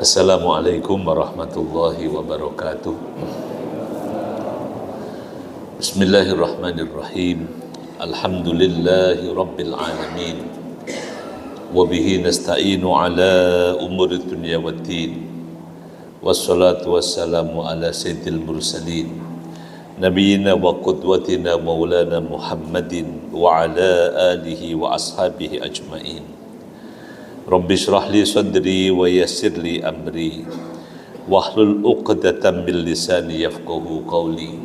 Assalamualaikum warahmatullahi wabarakatuh. Bismillahirrahmanirrahim. Alhamdulillahi rabbil alamin. Wabihi nasta'inu ala umuri dunya waddin. Wassalatu wassalamu ala sayyidil mursalin Nabiyyina wa qudwatina maulana Muhammadin wa ala alihi wa ashabihi ajma'in. Rabbi shrah li sadri wa yassir li amri wahlul 'uqdatam min lisani yafqahu qawli.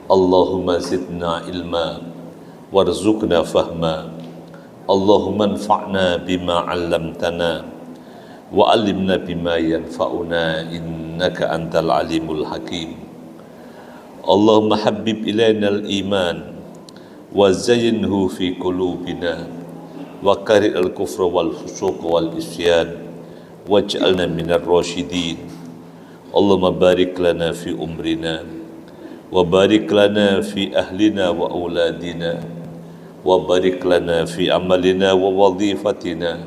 Allahumma zidna ilma warzuqna fahma. Allahumma anfa'na bima 'allamtana wa 'allimna bima yanfa'una innaka antal alimul hakim. Allahumma habbib ilaina al-iman wa zayyinhu fi qulubina wa kari al-kufra wal fusuq wal isyan waj'alna minar rasyidin. Allahumma barik lana fi umrina wa barik lana fi ahlina wa auladina wa barik lana fi amalina wa wadhifatina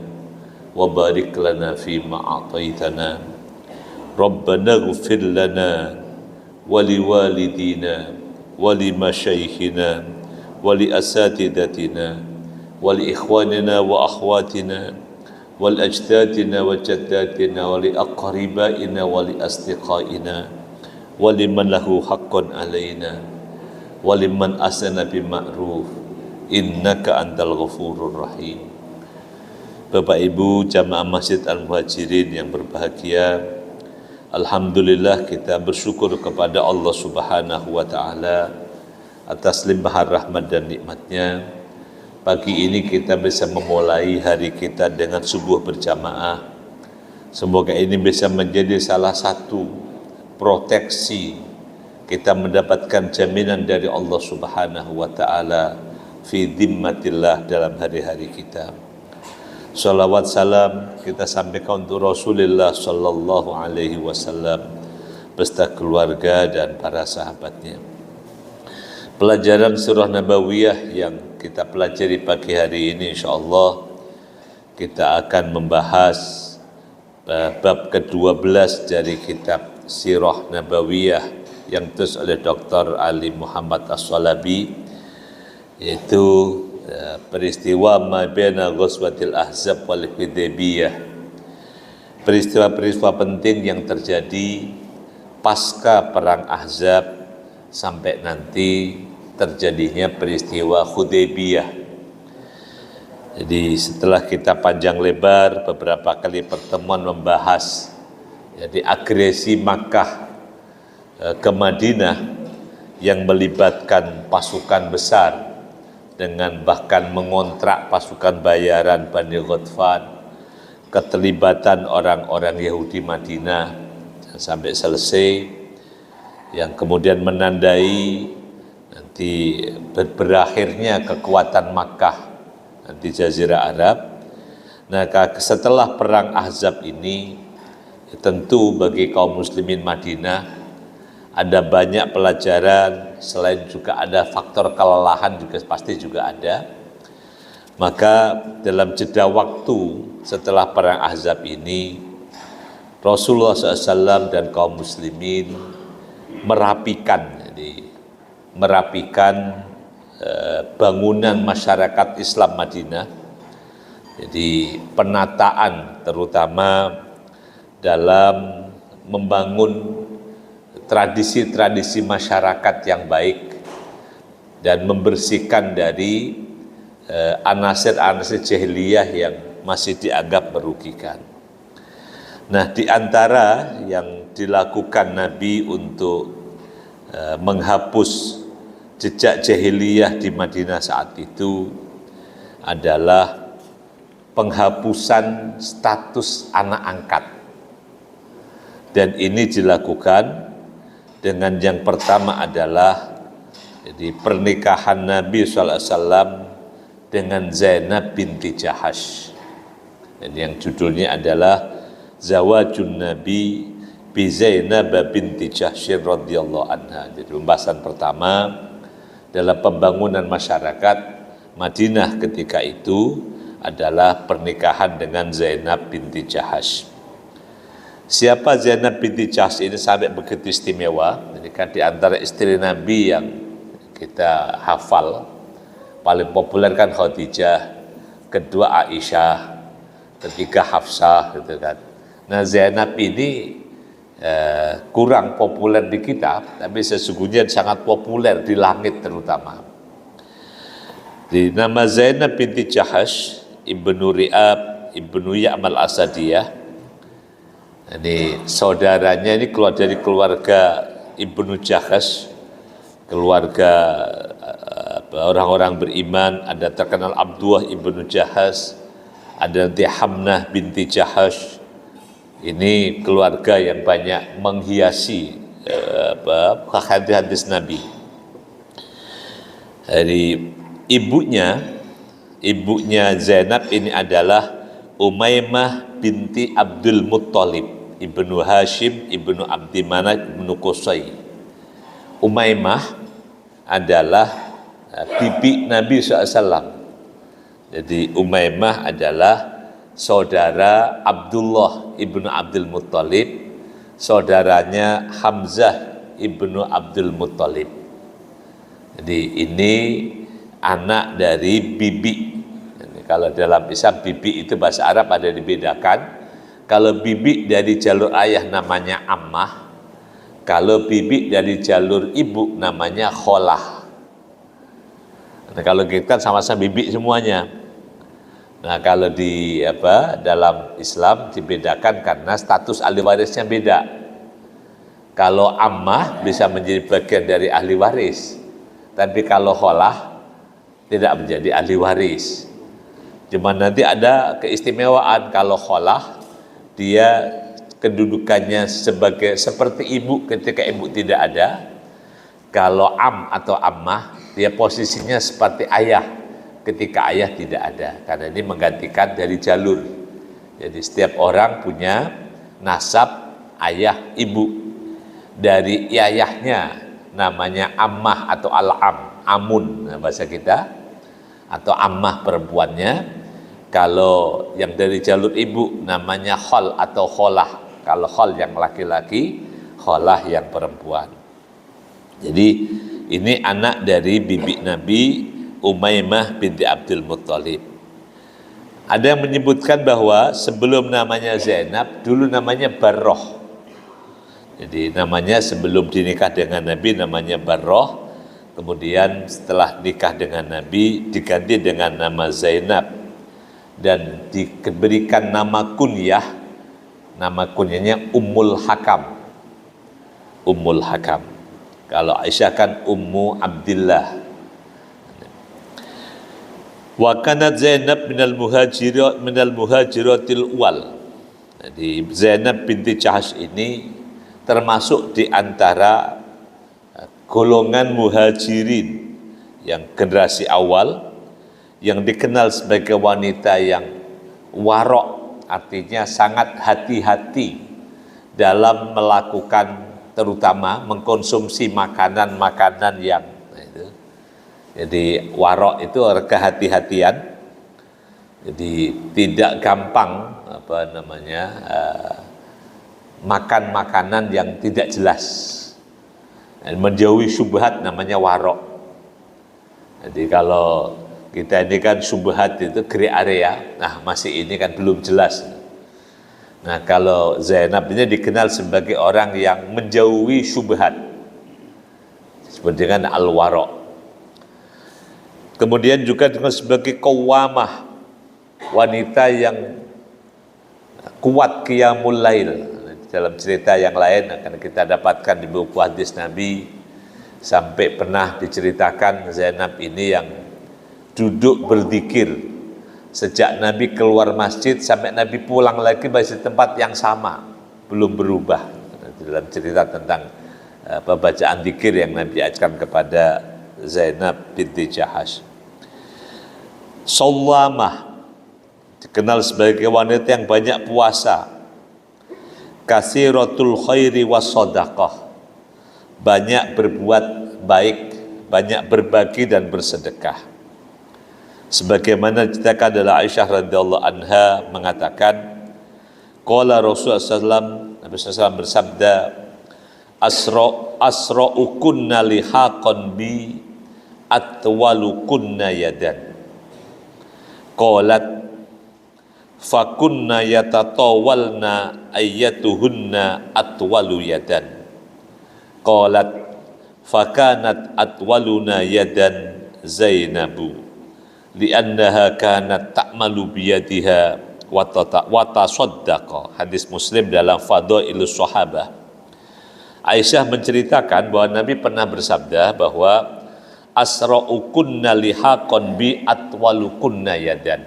wa barik lana fi ma'ataitana. Rabbana ighfir lana wa liwalidina wa limasyaikhina wa li asatidatina wal ikhwanina wa akhwatina wal ajdadina wa jaddatina wa li aqribaina wa li asdiqaina wa liman lahu haqqun alaina wa liman asana bima'ruf innaka antal ghafurur rahim. Bapak Ibu jamaah Masjid Al-Muhajirin yang berbahagia, alhamdulillah kita bersyukur kepada Allah Subhanahu wa taala atas limpahan rahmat dan nikmatnya. Pagi ini kita bisa memulai hari kita dengan subuh berjamaah. Semoga ini bisa menjadi salah satu proteksi kita mendapatkan jaminan dari Allah Subhanahu wa taala fi dhimmatillah dalam hari-hari kita. Salawat salam kita sampaikan untuk Rasulullah sallallahu alaihi wasallam beserta keluarga dan para sahabatnya. Pelajaran surah Nabawiyah yang kita pelajari pagi hari ini, insyaallah kita akan membahas bab ke-12 dari kitab Sirah Nabawiyah yang ditulis oleh Dr. Ali Muhammad As-Salabi, yaitu peristiwa ma baina ghazwatil Ahzab wal Hudaybiyah, peristiwa-peristiwa penting yang terjadi pasca perang Ahzab sampai nanti terjadinya peristiwa Hudaybiyah. Jadi setelah kita panjang lebar beberapa kali pertemuan membahas jadi agresi Makkah ke Madinah yang melibatkan pasukan besar dengan bahkan mengontrak pasukan bayaran Bani Ghatfan, keterlibatan orang-orang Yahudi Madinah sampai selesai, yang kemudian menandai nanti berakhirnya kekuatan Makkah nanti Jazirah Arab. Nah, setelah perang Ahzab ini tentu bagi kaum muslimin Madinah ada banyak pelajaran, selain juga ada faktor kelelahan juga pasti juga ada. Maka dalam jeda waktu setelah perang Ahzab ini, Rasulullah SAW dan kaum muslimin merapikan bangunan masyarakat Islam Madinah. Jadi penataan terutama dalam membangun tradisi-tradisi masyarakat yang baik dan membersihkan dari anasir-anasir jahiliyah yang masih dianggap merugikan. Nah, di antara yang dilakukan Nabi untuk menghapus jejak jahiliyah di Madinah saat itu adalah penghapusan status anak angkat. Dan ini dilakukan dengan yang pertama adalah jadi pernikahan Nabi SAW dengan Zainab binti Jahash. Dan yang judulnya adalah Zawajun Nabi bi Zainab binti Jahsh radhiyallahu anha. Jadi pembahasan pertama dalam pembangunan masyarakat Madinah ketika itu adalah pernikahan dengan Zainab binti Jahash. Siapa Zainab binti Jahsh ini sampai begitu istimewa? Ini kan di antara istri Nabi yang kita hafal, paling populer kan Khadijah, kedua Aisyah, ketiga Hafsah, gitu kan. Nah Zainab ini kurang populer di kita, tapi sesungguhnya sangat populer di langit terutama. Di nama Zainab binti Jahsh ibnu Ri'ab ibnu Ya'mal Asadiyah. Ini saudaranya ini keluar dari keluarga Ibnu Jahsh, keluarga orang-orang beriman. Ada terkenal Abdullah Ibnu Jahsh, ada nanti Hamnah binti Jahsh. Ini keluarga yang banyak menghiasi hadis Nabi. Dari ibunya Zainab ini adalah Umaymah binti Abdul Muttalib ibnu Hashim ibnu Abdi Manaf ibnu Qusay. Umaymah adalah bibi Nabi SAW. Jadi Umaymah adalah saudara Abdullah ibnu Abdul Muttalib, saudaranya Hamzah ibnu Abdul Muttalib. Jadi ini anak dari bibi. Jadi, kalau dalam Islam bibi itu bahasa Arab ada dibedakan. Kalau bibi dari jalur ayah namanya ammah, kalau bibi dari jalur ibu namanya kholah. Nah, kalau kita sama-sama bibi semuanya. Nah, kalau di dalam Islam dibedakan karena status ahli warisnya beda. Kalau ammah bisa menjadi bagian dari ahli waris, tapi kalau kholah tidak menjadi ahli waris. Cuma nanti ada keistimewaan kalau kholah, dia kedudukannya seperti ibu ketika ibu tidak ada. Kalau atau ammah, dia posisinya seperti ayah ketika ayah tidak ada, karena ini menggantikan dari jalur. Jadi setiap orang punya nasab ayah ibu. Dari ayahnya namanya ammah atau al-am, amun bahasa kita, atau ammah perempuannya. Kalau yang dari jalur ibu namanya khol atau kholah. Kalau khol yang laki-laki, kholah yang perempuan. Jadi ini anak dari bibi Nabi Umaymah binti Abdul Muttalib. Ada yang menyebutkan bahwa sebelum namanya Zainab, dulu namanya Barroh. Jadi namanya sebelum dinikah dengan Nabi namanya Barroh. Kemudian setelah nikah dengan Nabi diganti dengan nama Zainab. Dan diberikan nama kunyah, nama kunyahnya Ummul Hakam. Ummul Hakam. Kalau Aisyah kan Ummu Abdillah. Wa kanat Zainab minal muhajiratil uwal. Jadi Zainab binti Jahsh ini termasuk di antara golongan muhajirin yang generasi awal, yang dikenal sebagai wanita yang warok, artinya sangat hati-hati dalam melakukan, terutama mengkonsumsi makanan-makanan yang jadi warok itu kehati-hatian. Jadi tidak gampang makan makanan yang tidak jelas, dan menjauhi syubhat namanya warok. Jadi kalau kita ini kan syubhat itu gray area, nah masih ini kan belum jelas. Nah kalau Zainab ini dikenal sebagai orang yang menjauhi syubhat, disebut dengan al-warok. Kemudian juga dikenal sebagai qawwamah, wanita yang kuat qiyamul lail. Dalam cerita yang lain akan kita dapatkan di buku hadis Nabi, sampai pernah diceritakan Zainab ini yang duduk berzikir sejak Nabi keluar masjid sampai Nabi pulang lagi masih tempat yang sama, belum berubah. Dalam cerita tentang pembacaan zikir yang Nabi ajarkan kepada Zainab binti Jahsh. Shawwamah, dikenal sebagai wanita yang banyak puasa. Kasiratul khairi was shadaqah, banyak berbuat baik, banyak berbagi dan bersedekah. Sebagaimana diceritakan adalah Aisyah radhiyallahu anha mengatakan, qala Rasulullah sallallahu Nabi SAW bersabda, asra'ukunna lihaqan bi atwalukunna yadan. Qalat fakunna yatatawalna ayyatuhunna atwalu yadan. Qalat fakanat atwaluna yadan Zainabu li'annaha kanat ta'malu biyadiha wa tasaddaqa. Hadis Muslim dalam Fadailus Sahabah. Aisyah menceritakan bahwa Nabi pernah bersabda bahwa asra'ukunna lihaqan bi atwalukunna yadan.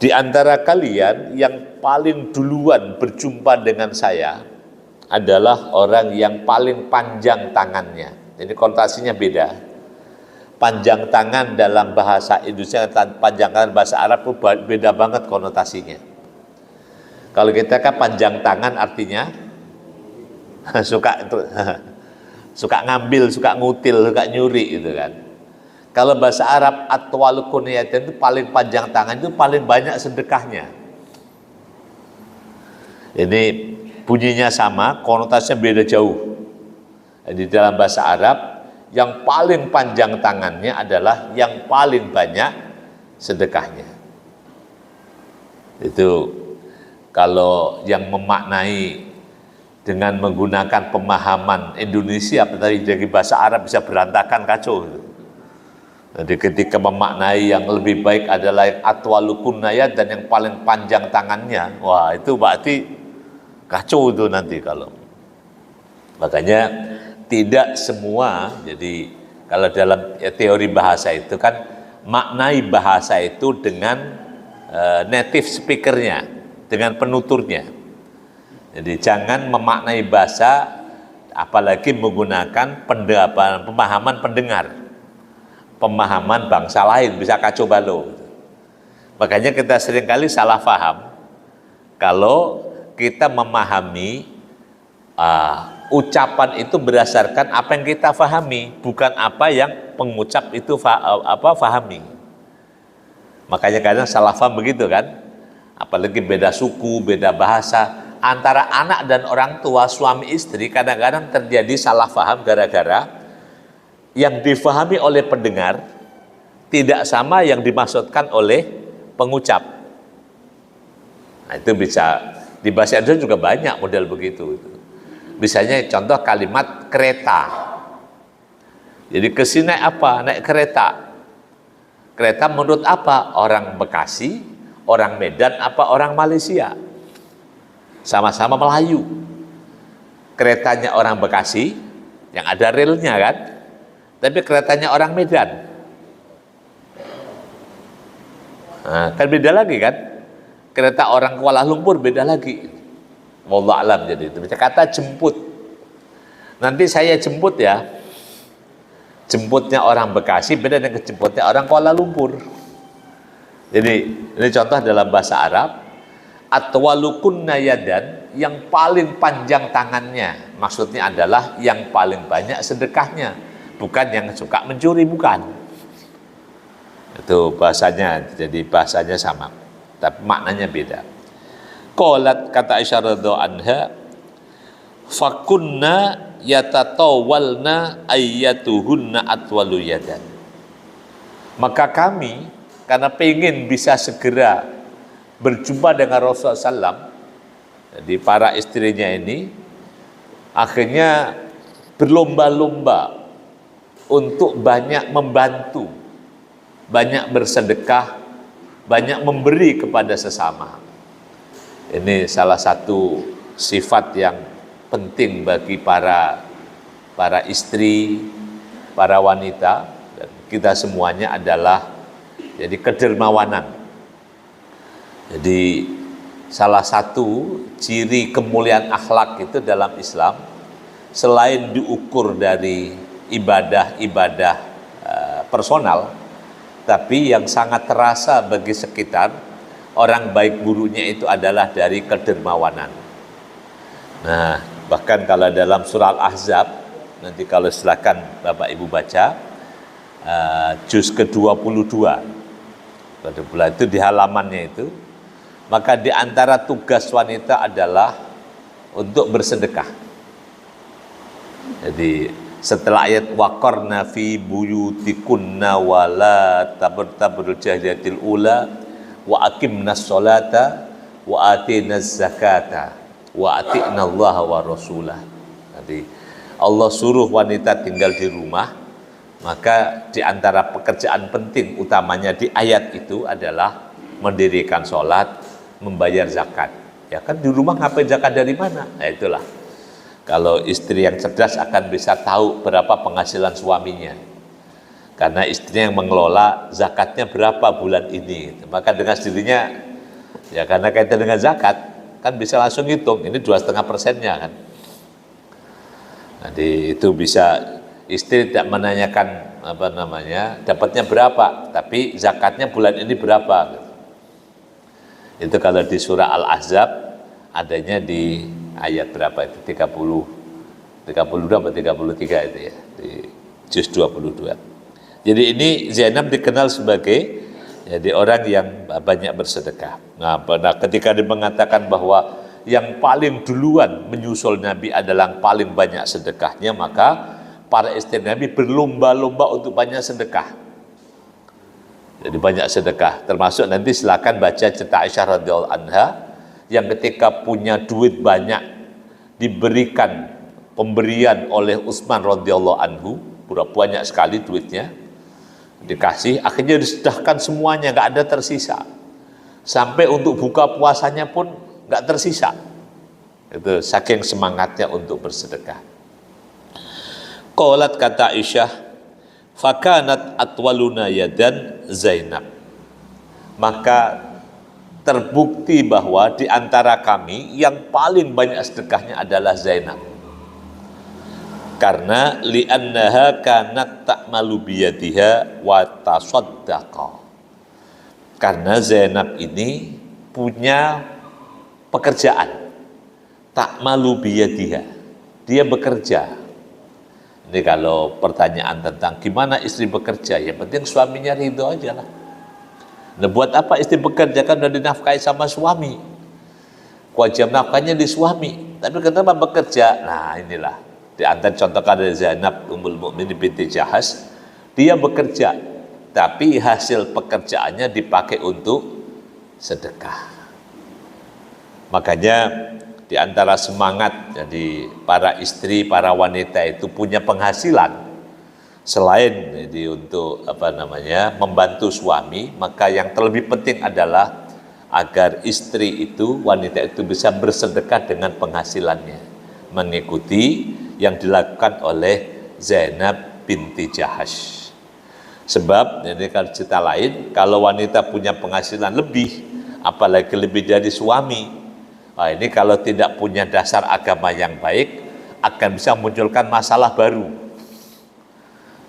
Di antara kalian yang paling duluan berjumpa dengan saya adalah orang yang paling panjang tangannya. Jadi konotasinya beda. Panjang tangan dalam bahasa Indonesia dan panjang tangan bahasa Arab itu beda banget konotasinya. Kalau kita kan panjang tangan artinya suka ngambil, suka ngutil, suka nyuri gitu kan. Kalau bahasa Arab atwalukun yadan itu paling panjang tangan, itu paling banyak sedekahnya. Ini bunyinya sama, konotasinya beda jauh. Di dalam bahasa Arab, yang paling panjang tangannya adalah yang paling banyak sedekahnya. Itu kalau yang memaknai dengan menggunakan pemahaman Indonesia dari bahasa Arab bisa berantakan, kacau. Jadi ketika memaknai yang lebih baik adalah yang atwalukunna yadan dan yang paling panjang tangannya, wah itu berarti kacau itu nanti kalau. Makanya tidak semua, jadi kalau dalam teori bahasa itu kan maknai bahasa itu dengan native speakernya, dengan penuturnya. Jadi jangan memaknai bahasa apalagi menggunakan pemahaman pendengar, pemahaman bangsa lain, bisa kacau balau. Makanya kita seringkali salah paham kalau kita memahami ucapan itu berdasarkan apa yang kita fahami, bukan apa yang pengucap itu fahami. Makanya kadang salah paham begitu kan, apalagi beda suku, beda bahasa. Antara anak dan orang tua, suami istri, kadang-kadang terjadi salah paham gara-gara yang difahami oleh pendengar tidak sama yang dimaksudkan oleh pengucap. Nah, itu bisa di bahasa Indonesia juga banyak model begitu. Misalnya contoh kalimat kereta. Jadi kesini naik apa? Naik kereta. Kereta menurut apa? Orang Bekasi, orang Medan, apa orang Malaysia? Sama-sama Melayu. Keretanya orang Bekasi, yang ada relnya kan? Tapi keretanya orang Medan. Nah, kan beda lagi kan? Kereta orang Kuala Lumpur beda lagi. Wallahu alam. Jadi itu kata jemput. Nanti saya jemput ya. Jemputnya orang Bekasi beda dengan jemputnya orang Kuala Lumpur. Jadi ini contoh dalam bahasa Arab. Atwalukunna yadan, yang paling panjang tangannya. Maksudnya adalah yang paling banyak sedekahnya. Bukan yang suka mencuri, bukan. Itu bahasanya, jadi bahasanya sama. Tapi maknanya beda. Qalat, kata Aisyah radhiyallahu anha, fakunna yatatawalna ayyatuhunna atwalu yadan. Maka kami, karena pengen bisa segera berjumpa dengan Rasulullah SAW, jadi para istrinya ini akhirnya berlomba-lomba untuk banyak membantu, banyak bersedekah, banyak memberi kepada sesama. Ini salah satu sifat yang penting bagi para istri, para wanita, dan kita semuanya adalah jadi kedermawanan. Jadi salah satu ciri kemuliaan akhlak itu dalam Islam, selain diukur dari ibadah-ibadah personal, tapi yang sangat terasa bagi sekitar, orang baik buruknya itu adalah dari kedermawanan. Nah, bahkan kalau dalam surah Al-Ahzab, nanti kalau silakan Bapak Ibu baca, juz ke-22, itu di halamannya itu, maka di antara tugas wanita adalah untuk bersedekah. Jadi setelah ayat waqarna fi buyutikunna wala tabarrujul jahiliyatil ula wa aqimnas sholata wa atinaz zakata wa atina Allah wa rasulah. Jadi Allah suruh wanita tinggal di rumah, maka di antara pekerjaan penting utamanya di ayat itu adalah mendirikan sholat, membayar zakat. Ya kan di rumah ngapain zakat dari mana? Nah itulah. Kalau istri yang cerdas akan bisa tahu berapa penghasilan suaminya. Karena istrinya yang mengelola zakatnya berapa bulan ini. Maka dengan sendirinya, ya karena kaitan dengan zakat, kan bisa langsung hitung. Ini 2,5%-nya kan. Jadi itu bisa, istri tidak menanyakan dapatnya berapa, tapi zakatnya bulan ini berapa. Itu kalau di surah Al-Ahzab adanya di ayat berapa itu? 32 atau 33 itu ya, di juz 22. Jadi ini Zainab dikenal sebagai jadi orang yang banyak bersedekah. Nah, ketika dia mengatakan bahwa yang paling duluan menyusul Nabi adalah yang paling banyak sedekahnya, maka para istri Nabi berlomba-lomba untuk banyak sedekah. Jadi banyak sedekah, termasuk nanti silakan baca cerita Aisyah radhiyallahu anha yang ketika punya duit banyak diberikan pemberian oleh Utsman radhiyallahu anhu, banyak sekali duitnya dikasih, akhirnya disedekahkan semuanya, nggak ada tersisa. Sampai untuk buka puasanya pun nggak tersisa. Itu saking semangatnya untuk bersedekah. Qalat, kata Aisyah, fakanat atwaluna yadan Zainab. Maka terbukti bahwa di antara kami yang paling banyak sedekahnya adalah Zainab. Karena li'annaha kanat ta'malu biyadiha wa tasaddaqa. Karena Zainab ini punya pekerjaan. Ta'malu biyadiha. Dia bekerja. Ini kalau pertanyaan tentang gimana istri bekerja, ya penting suaminya ridho aja lah. Nah, buat apa istri bekerja, kan udah dinafkahi sama suami. Kewajiban nafkahnya di suami. Tapi kenapa bekerja? Nah inilah. Di antara contoh dari Zainab Ummul Mukminin binti Jahas, dia bekerja, tapi hasil pekerjaannya dipakai untuk sedekah. Makanya di antara semangat jadi para istri, para wanita itu punya penghasilan selain jadi untuk membantu suami, maka yang terlebih penting adalah agar istri itu, wanita itu bisa bersedekah dengan penghasilannya, mengikuti yang dilakukan oleh Zainab binti Jahash. Sebab jadi kalau cerita lain, kalau wanita punya penghasilan lebih, apalagi lebih dari suami, ini kalau tidak punya dasar agama yang baik, akan bisa munculkan masalah baru.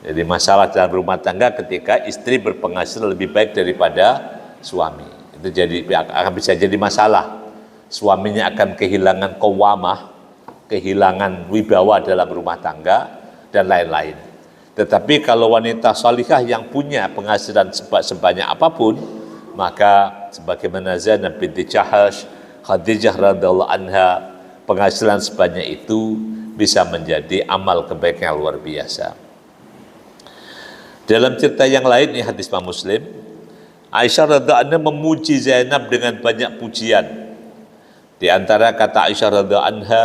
Jadi masalah dalam rumah tangga ketika istri berpenghasilan lebih baik daripada suami, itu akan bisa jadi masalah. Suaminya akan kehilangan qawwamah, kehilangan wibawa dalam rumah tangga dan lain-lain. Tetapi kalau wanita salihah yang punya penghasilan sebanyak apapun, maka sebagaimana Zainab binti Jahash, Khadijah radhiyallahu anha, penghasilan sebanyak itu bisa menjadi amal kebaikan yang luar biasa. Dalam cerita yang lain, ini hadis Imam Muslim, Aisyah radhiyallahu anha memuji Zainab dengan banyak pujian. Di antara kata Aisyah radhiyallahu anha,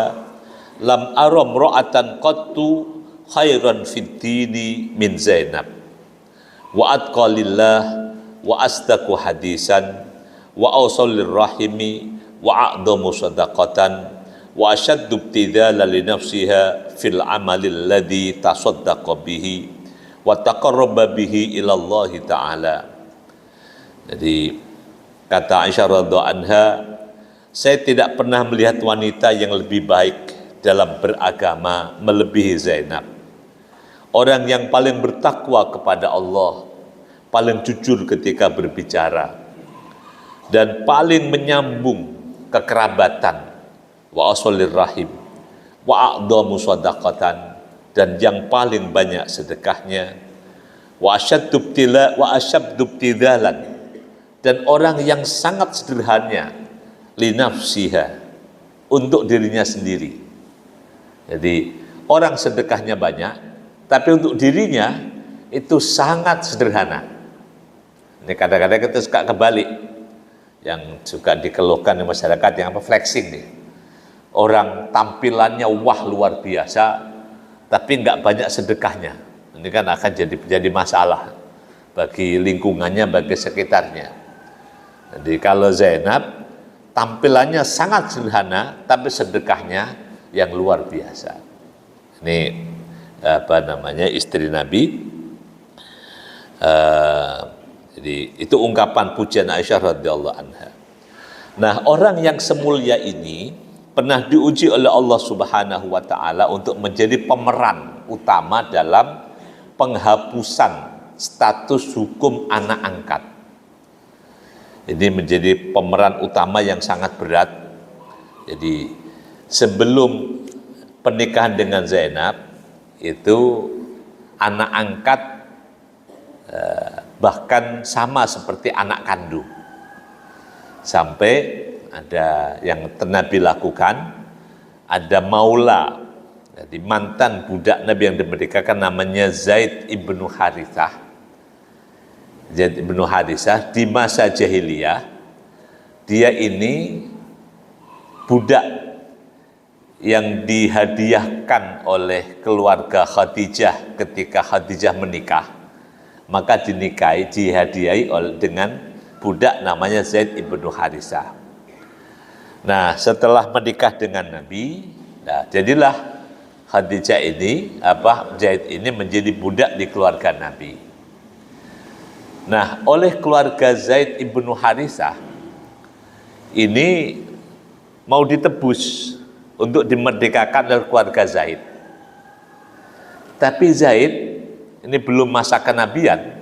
lam aram ra'atan qattu khairan fid dini min Zainab wa atqalillah wa asdaqu hadisan wa awsalir rahimi wa a'damu sadaqatan wa ashaddu ibtidala li nafsiha fil amalil ladzi tasaddaqa bihi wa taqarraba bihi ila Allah taala. Jadi kata Aisyah radhiyallahu anha, saya tidak pernah melihat wanita yang lebih baik dalam beragama melebihi Zainab. Orang yang paling bertakwa kepada Allah, paling jujur ketika berbicara, dan paling menyambung kekerabatan, wa aswalir rahim, wa a'dhamu shadaqatan, dan yang paling banyak sedekahnya, wa asyaddu ibtidalan, dan orang yang sangat sederhana li nafsiha, untuk dirinya sendiri. Jadi orang sedekahnya banyak, tapi untuk dirinya itu sangat sederhana. Ini kadang-kadang kita suka kebalik, yang suka dikeluhkan di masyarakat yang flexing nih. Orang tampilannya wah luar biasa, tapi nggak banyak sedekahnya. Ini kan akan jadi masalah bagi lingkungannya, bagi sekitarnya. Jadi kalau Zainab tampilannya sangat sederhana, tapi sedekahnya yang luar biasa. Ini istri Nabi. Jadi itu ungkapan pujian Aisyah radhiyallahu anha. Nah, orang yang semulia ini pernah diuji oleh Allah Subhanahu wa taala untuk menjadi pemeran utama dalam penghapusan status hukum anak angkat. Ini menjadi pemeran utama yang sangat berat. Jadi sebelum pernikahan dengan Zainab itu anak angkat bahkan sama seperti anak kandung. Sampai ada yang Nabi lakukan, ada maula, jadi mantan budak Nabi yang dimerdekakan namanya Zaid ibnu Harithah. Zaid ibnu Harithah di masa jahiliyah, dia ini budak yang dihadiahkan oleh keluarga Khadijah ketika Khadijah menikah. Maka dihadiahi dengan budak namanya Zaid ibnu Harithah. Nah, setelah menikah dengan Nabi, jadilah Khadijah ini, Zaid ini menjadi budak di keluarga Nabi. Nah, oleh keluarga Zaid ibnu Harithah ini mau ditebus untuk dimerdekakan oleh keluarga Zaid. Tapi Zaid ini belum masa kenabian,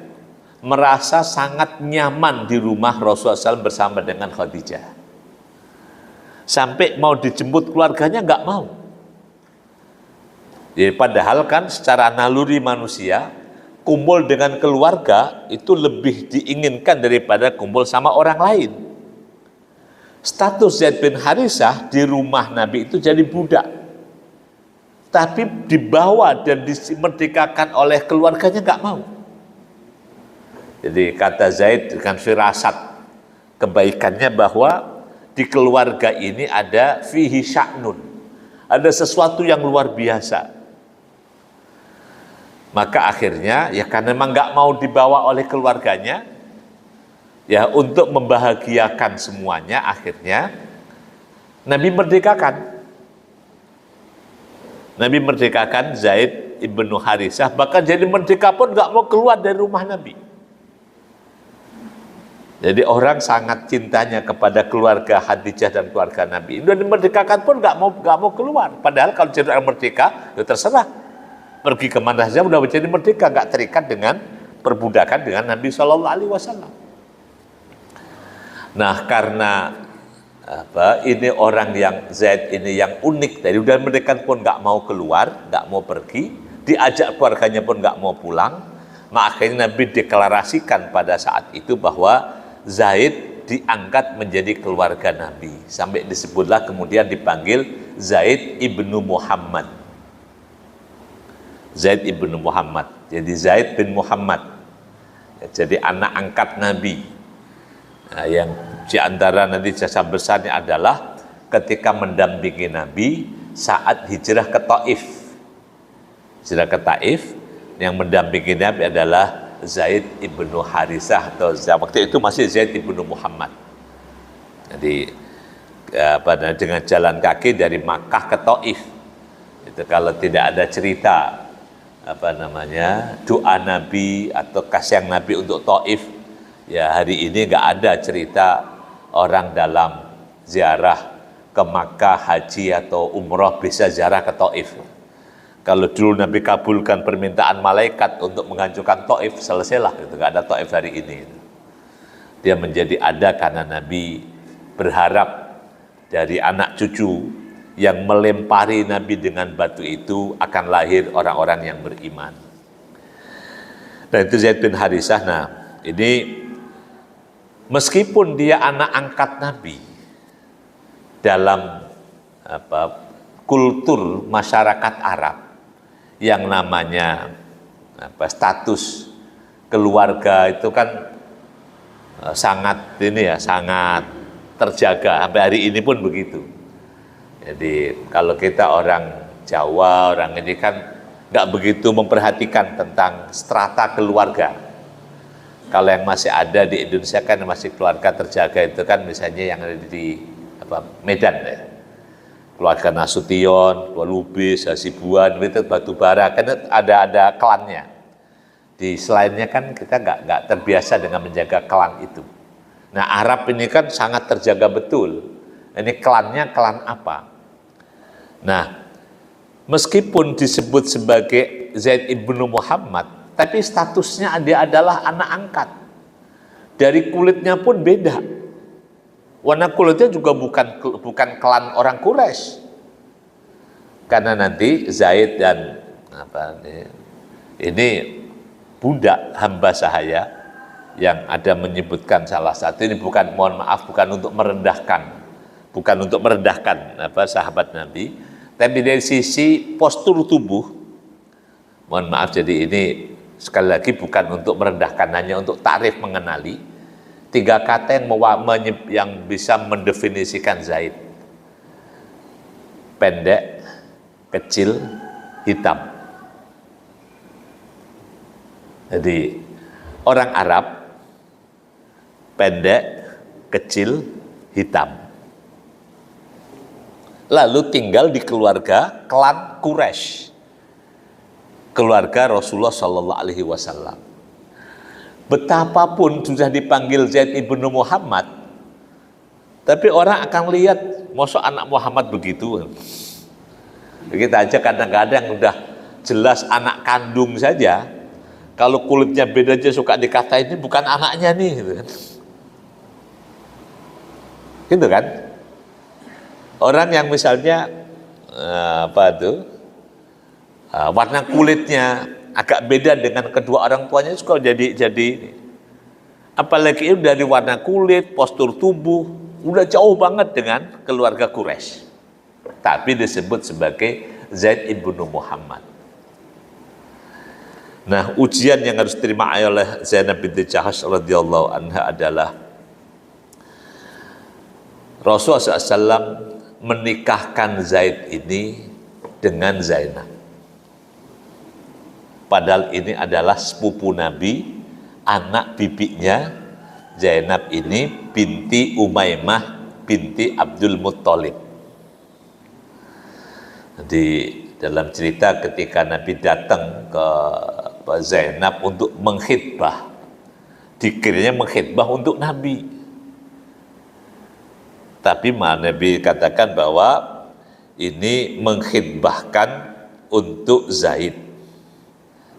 merasa sangat nyaman di rumah Rasulullah SAW bersama dengan Khadijah. Sampai mau dijemput keluarganya nggak mau. Jadi padahal kan secara naluri manusia, kumpul dengan keluarga itu lebih diinginkan daripada kumpul sama orang lain. Status Zaid bin Harithah di rumah Nabi itu jadi budak. Tapi dibawa dan dimerdekakan oleh keluarganya nggak mau. Jadi kata Zaid dengan firasat kebaikannya bahwa di keluarga ini ada fihi sya'nun, ada sesuatu yang luar biasa. Maka akhirnya ya karena memang nggak mau dibawa oleh keluarganya, ya untuk membahagiakan semuanya, akhirnya Nabi merdekakan. Nabi merdekakan Zaid ibnu Harithah, bahkan jadi merdeka pun nggak mau keluar dari rumah Nabi. Jadi orang sangat cintanya kepada keluarga Khadijah dan keluarga Nabi. Udah dimerdekakan pun nggak mau keluar. Padahal kalau jadi orang merdeka, ya terserah. Pergi kemana saja udah menjadi merdeka, nggak terikat dengan perbudakan dengan Nabi SAW. Nah, karena ini orang yang Zaid ini yang unik, dari udah merdeka pun nggak mau keluar, nggak mau pergi, diajak keluarganya pun nggak mau pulang. Maka akhirnya Nabi deklarasikan pada saat itu bahwa Zaid diangkat menjadi keluarga Nabi. Sampai disebutlah kemudian dipanggil Zaid ibnu Muhammad. Zaid ibnu Muhammad. Jadi Zaid bin Muhammad. Jadi anak angkat Nabi. Nah, yang di antara nanti jasa besarnya adalah ketika mendampingi Nabi saat hijrah ke Taif. Hijrah ke Taif, yang mendampingi Nabi adalah Zaid ibnu Harithah, atau waktu itu masih Zaid ibnu Muhammad. Jadi dengan jalan kaki dari Makkah ke Taif. Itu kalau tidak ada cerita doa Nabi atau kasih Nabi untuk Taif, ya hari ini nggak ada cerita orang dalam ziarah ke Makkah, haji atau umroh bisa ziarah ke Taif. Kalau dulu Nabi kabulkan permintaan malaikat untuk menghancurkan Taif, selesailah, itu nggak ada Taif hari ini. Dia menjadi ada karena Nabi berharap dari anak cucu yang melempari Nabi dengan batu itu akan lahir orang-orang yang beriman. Dan itu Zaid bin Harithah. Nah, ini meskipun dia anak angkat Nabi dalam kultur masyarakat Arab yang namanya status keluarga itu kan sangat sangat terjaga sampai hari ini pun begitu. Jadi kalau kita orang Jawa, orang ini kan nggak begitu memperhatikan tentang strata keluarga. Kalau yang masih ada di Indonesia kan masih keluarga terjaga itu kan misalnya yang ada di Medan ya. Keluarga Nasution, keluarga Lubis, Hasibuan, itu Batubara, kan ada klannya. Di selainnya kan kita nggak terbiasa dengan menjaga klan itu. Nah Arab ini kan sangat terjaga betul. Ini klannya klan apa? Nah meskipun disebut sebagai Zaid ibnu Muhammad, tapi statusnya dia adalah anak angkat. Dari kulitnya pun beda. Warna kulitnya juga bukan klan orang Quraisy. Karena nanti Zaid dan ini budak hamba sahaya yang ada menyebutkan salah satu ini bukan untuk merendahkan sahabat Nabi, tapi dari sisi postur tubuh, mohon maaf, jadi ini sekali lagi bukan untuk merendahkan, hanya untuk takrif mengenali 3 kata yang bisa mendefinisikan Zaid: pendek, kecil, hitam. Jadi orang Arab pendek, kecil, hitam. Lalu tinggal di keluarga klan Quraisy, keluarga Rasulullah Shallallahu Alaihi Wasallam. Betapapun sudah dipanggil Zaid ibnu Muhammad, tapi orang akan lihat, masa anak Muhammad begitu. Kita aja kadang-kadang udah jelas anak kandung saja, kalau kulitnya beda aja suka dikatain ini bukan anaknya nih, gitu kan? Orang yang misalnya warna kulitnya agak beda dengan kedua orang tuanya juga jadi apalagi itu dari warna kulit, postur tubuh udah jauh banget dengan keluarga Quraisy. Tapi disebut sebagai Zaid ibnu Muhammad. Nah, ujian yang harus diterima oleh Zainab binti Jahsy radhiyallahu anha adalah Rasulullah SAW menikahkan Zaid ini dengan Zainab. Padahal ini adalah sepupu Nabi, anak bibinya Zainab ini binti Umaymah binti Abdul Muttalib. Jadi dalam cerita ketika Nabi datang ke Zainab untuk mengkhitbah, dikiranya mengkhitbah untuk Nabi. Tapi Nabi katakan bahwa ini mengkhitbahkan untuk Zaid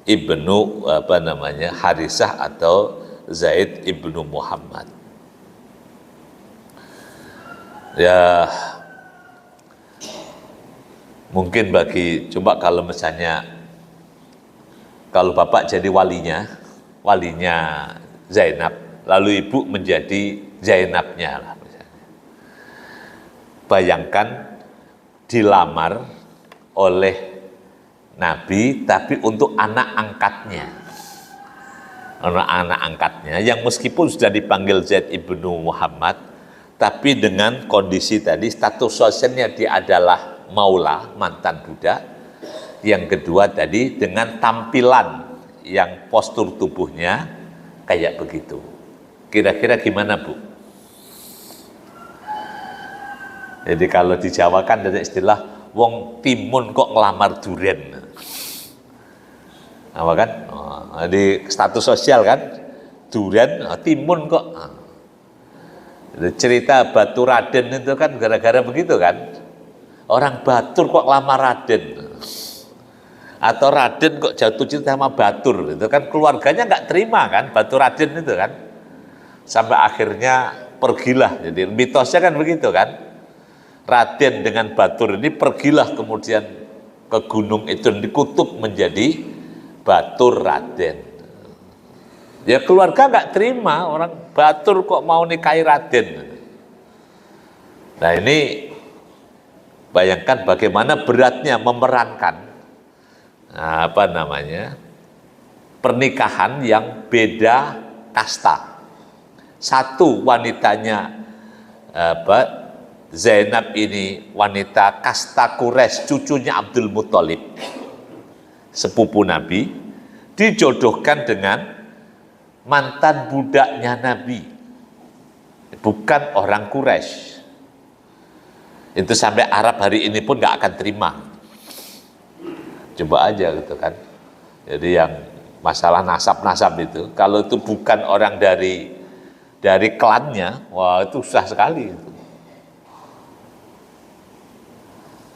ibnu Harisah atau Zaid ibnu Muhammad. Ya mungkin coba kalau misalnya kalau bapak jadi walinya Zainab, lalu ibu menjadi Zainabnya lah. Bayangkan dilamar oleh Nabi tapi untuk anak angkatnya. Anak angkatnya yang meskipun sudah dipanggil Zaid ibnu Muhammad, tapi dengan kondisi tadi status sosialnya dia adalah maula, mantan budak. Yang kedua tadi dengan tampilan yang postur tubuhnya kayak begitu. Kira-kira gimana, Bu? Jadi kalau di Jawa kan ada istilah wong timun kok ngelamar duren. Apa kan? Di status sosial kan, duren, timun kok. Cerita Batu Raden itu kan gara-gara begitu kan. Orang Batur kok ngelamar Raden. Atau Raden kok jatuh cinta sama Batur. Itu kan keluarganya nggak terima kan, Batu Raden itu kan. Sampai akhirnya pergilah. Jadi mitosnya kan begitu kan. Raden dengan Batur ini pergilah kemudian ke gunung itu dikutuk menjadi Batur Raden. Ya keluarga nggak terima orang Batur kok mau nikahi Raden. Nah ini Bayangkan bagaimana beratnya memerankan pernikahan yang beda kasta. Satu wanitanya Zainab ini wanita kasta Quraisy, cucunya Abdul Muthalib, sepupu Nabi, dijodohkan dengan mantan budaknya Nabi, bukan orang Quraisy. Itu sampai Arab hari ini pun nggak akan terima. Coba aja gitu kan. Jadi yang masalah nasab-nasab itu, kalau itu bukan orang dari klannya, wah itu susah sekali.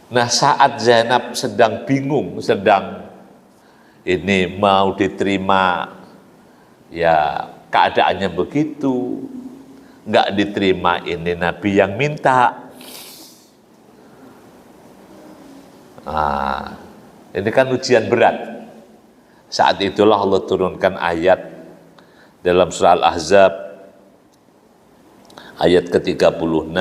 Nah, saat Zainab sedang bingung, sedang ini mau diterima, ya keadaannya begitu, nggak diterima, ini Nabi yang minta. Ini kan ujian berat. Saat itulah Allah turunkan ayat dalam surah Al-Ahzab ayat ke-36,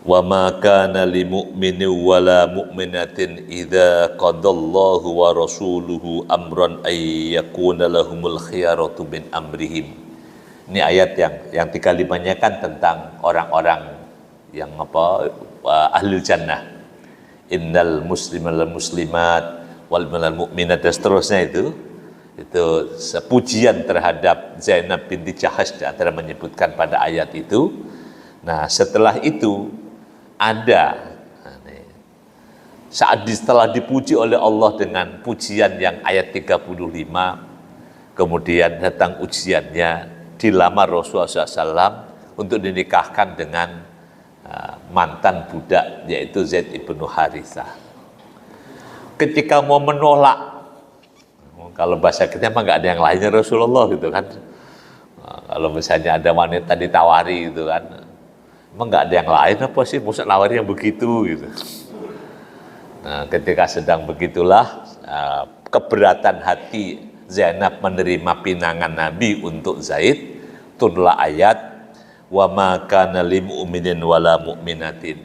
wa ma kana lil mu'minin wala mu'minatin idza qadallahu wa rasuluhu amran ay yakuna lahumul khiyaratu min amrihim. Ini ayat yang 35-nya kan tentang orang-orang yang ahli jannah. Innal muslimal muslimat wal mu'minat dan seterusnya itu pujian terhadap Zainab binti Jahash antara menyebutkan pada ayat itu. Nah, setelah itu ada setelah dipuji oleh Allah dengan pujian yang ayat 35, kemudian datang ujiannya, dilamar Rasulullah SAW untuk dinikahkan dengan mantan budak, yaitu Zaid ibnu Harithah. Ketika mau menolak, kalau bahasa kita mah nggak ada yang lainnya Rasulullah gitu kan. Kalau misalnya ada wanita ditawari gitu kan, emang nggak ada yang lain apa sih, masa nawari yang begitu gitu. Nah, ketika sedang begitulah keberatan hati Zainab menerima pinangan Nabi untuk Zaid, turunlah ayat wa ma kana lil mu'minin wala mu'minatin,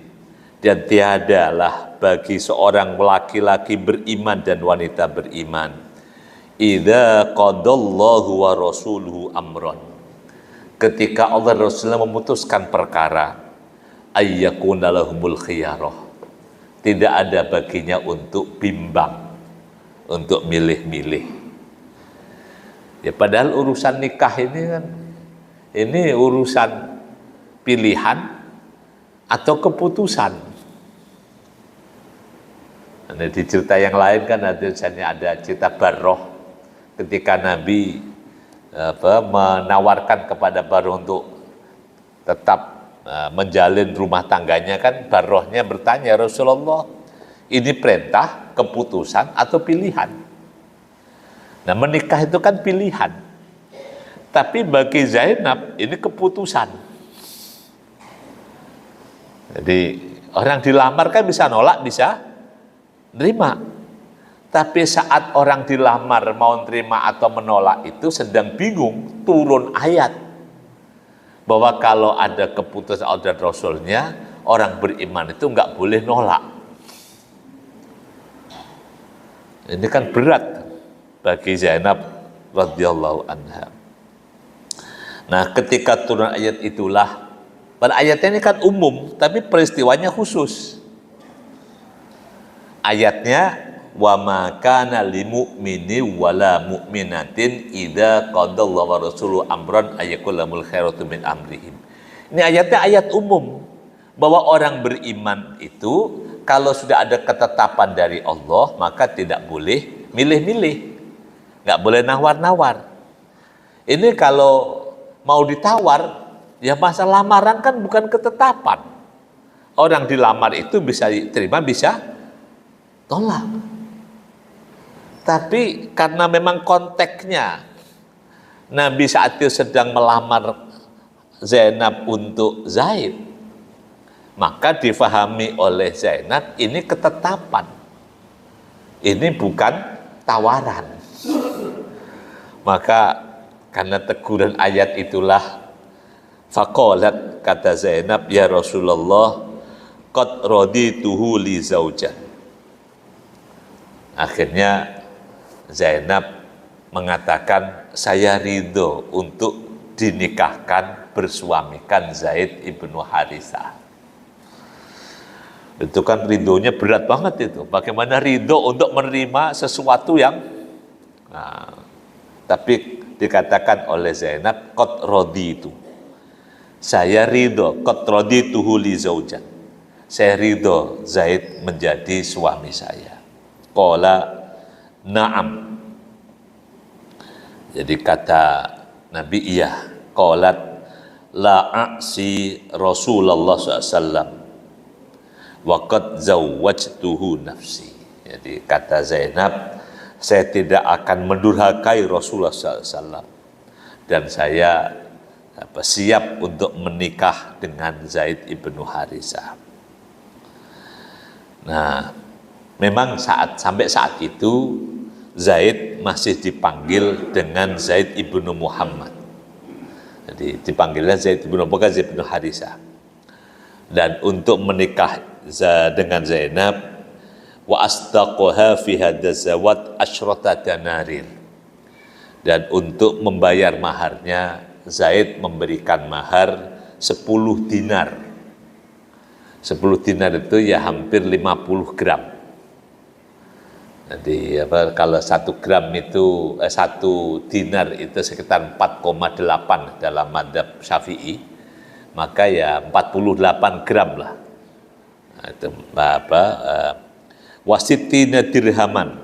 dan tiadalah bagi seorang laki-laki beriman dan wanita beriman, idza qadallahu wa rasuluhu amran, ketika Allah Rasulullah memutuskan perkara, ayyakuna lahumul khiyarah, tidak ada baginya untuk bimbang, untuk milih-milih. Ya padahal urusan nikah ini kan, ini urusan pilihan atau keputusan. Nah, di cerita yang lain kan ada cerita Barroh, ketika Nabi menawarkan kepada Barroh untuk tetap menjalin rumah tangganya, kan Barrohnya bertanya, Rasulullah, ini perintah, keputusan atau pilihan? Nah, menikah itu kan pilihan, tapi bagi Zainab ini keputusan. Jadi orang dilamar kan bisa nolak, bisa nerima. Tapi saat orang dilamar mau nerima atau menolak itu sedang bingung, turun ayat bahwa kalau ada keputusan Allah dan Rasulnya, orang beriman itu nggak boleh nolak. Ini kan berat bagi Zainab radhiyallahu anha. Nah, ketika turun ayat itulah, pada ayatnya ini kan umum, tapi peristiwanya khusus. Ayatnya, wa ma kana lil mu'mini wala mu'minatin idza qadallahu wa rasuluhu amran ayyakul lahumul khairatu min amrihim. Ini ayatnya ayat umum, bahwa orang beriman itu kalau sudah ada ketetapan dari Allah, maka tidak boleh milih-milih, nggak boleh nawar-nawar. Ini kalau mau ditawar, ya masa lamaran kan bukan ketetapan. Orang dilamar itu bisa diterima, bisa tolak. Tapi karena memang konteksnya Nabi saat itu sedang melamar Zainab untuk Zaid, maka difahami oleh Zainab ini ketetapan. Ini bukan tawaran. Maka karena teguran ayat itulah, faqalat, kata Zainab, ya Rasulullah, qad radituhu li zaujan. Akhirnya Zainab mengatakan, saya ridho untuk dinikahkan, bersuamikan Zaid ibnu Harithah. Itu kan ridhonya berat banget itu. Bagaimana ridho untuk menerima sesuatu yang tapi dikatakan oleh Zainab, qad raditu. Saya ridho, qad radituhu li zaujan. Saya ridho Zaid menjadi suami saya. Qala na'am. Jadi kata Nabi, iya. Qalat la a'si Rasulullah SAW wa qad zawwajtuhu nafsi. Jadi kata Zainab, saya tidak akan mendurhakai Rasulullah SAW, dan saya siap untuk menikah dengan Zaid ibnu Harithah. Nah, memang sampai saat itu Zaid masih dipanggil dengan Zaid ibnu Muhammad. Jadi dipanggilnya Zaid ibnu Harithah. Dan untuk menikah dengan Zainab, wa astaqaha fi hadzal zawat asyrata danarir. Dan untuk membayar maharnya, Zaid memberikan mahar 10 dinar. 10 dinar itu ya hampir 50 gram. Jadi kalau 1 gram itu 1 dinar itu sekitar 4,8 dalam madzhab Syafi'i, maka ya 48 gram lah. Nah, itu wasitina dirhaman.